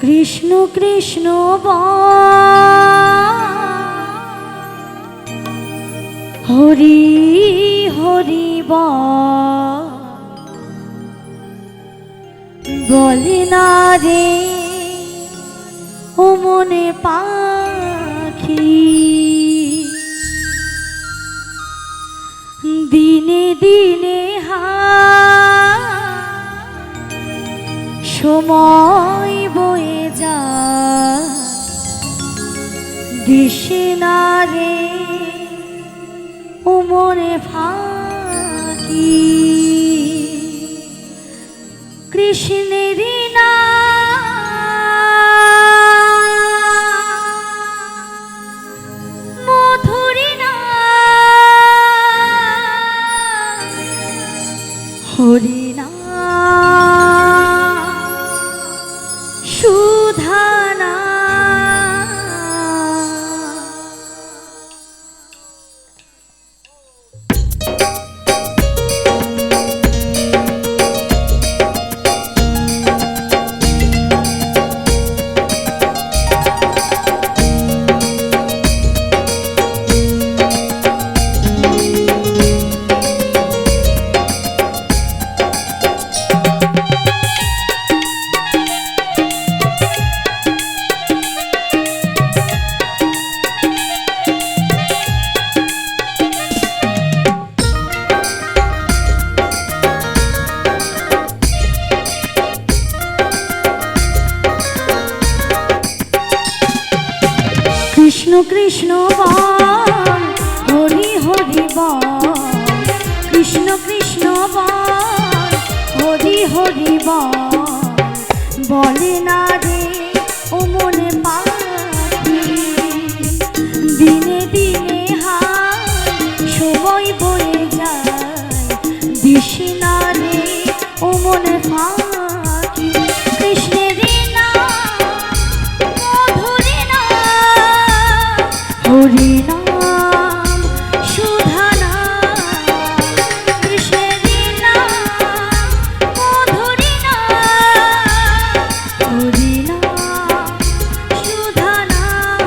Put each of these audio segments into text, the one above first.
কৃষ্ণ কৃষ্ণ হরি হরি বলে না রে ও মনে পাখি, দিনে দিনে সময় বয়ে যায় দিশে না রে ও মনে ফাঁকি। কৃষ্ণেরই নাম মধুরী নাম হরি নাম সুধা নাম। কৃষ্ণ কৃষ্ণ হরি হরি কৃষ্ণ কৃষ্ণ হরি হরি বলে না রে ও মনে পাখি, দিনে দিনে সময় বয়ে যায় দিশে না রে ও মনে পাখি। কৃষ্ণেরই নাম মধুরী নাম হরি নাম সুধা নাম। কৃষ্ণেরই নাম মধুরী নাম হরি নাম সুধা নাম।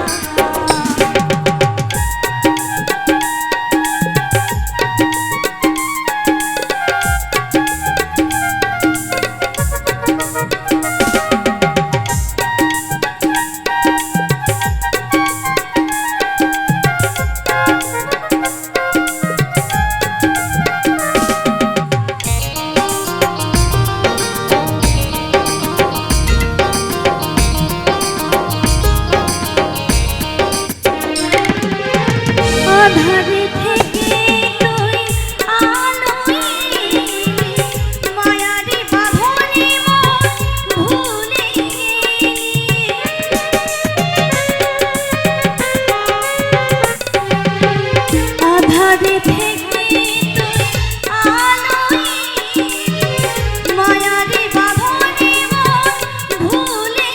আধারে থেকে তুই আলোয় মায়ারি বাঁধনে মন ভুলে আধারে থেকে তুই আলোয় মায়ারি বাঁধনে মন ভুলে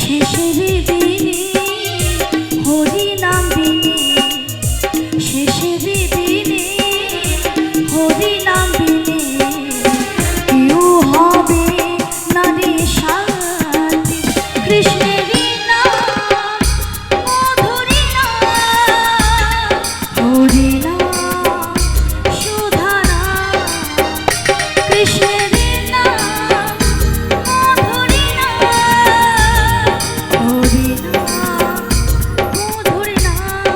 শেষের দিনে হরি নাম বিনে শেষের দিনে হরি নাম বিনে কেউ হবে না রে শান্তি। কৃষ্ণেরই নাম মধুরী নাম হরি নাম সুধা নাম। কৃষ্ণেরই নাম মধুরী নাম হরি নাম মধুরী নাম।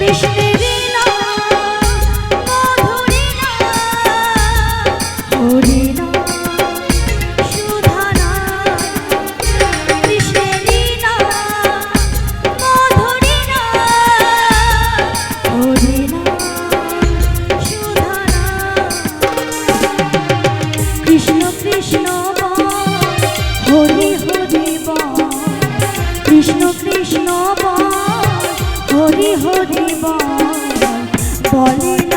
কৃষ্ণের নাম মধুরী নাম হরি নাম সুধা নাম কৃষ্ণের নাম মধুরী নাম হরি নাম সুধা নাম কৃষ্ণ কৃষ্ণ বল হরি হরি বল কৃষ্ণ কৃষ্ণ বল হরি হরি বল বলে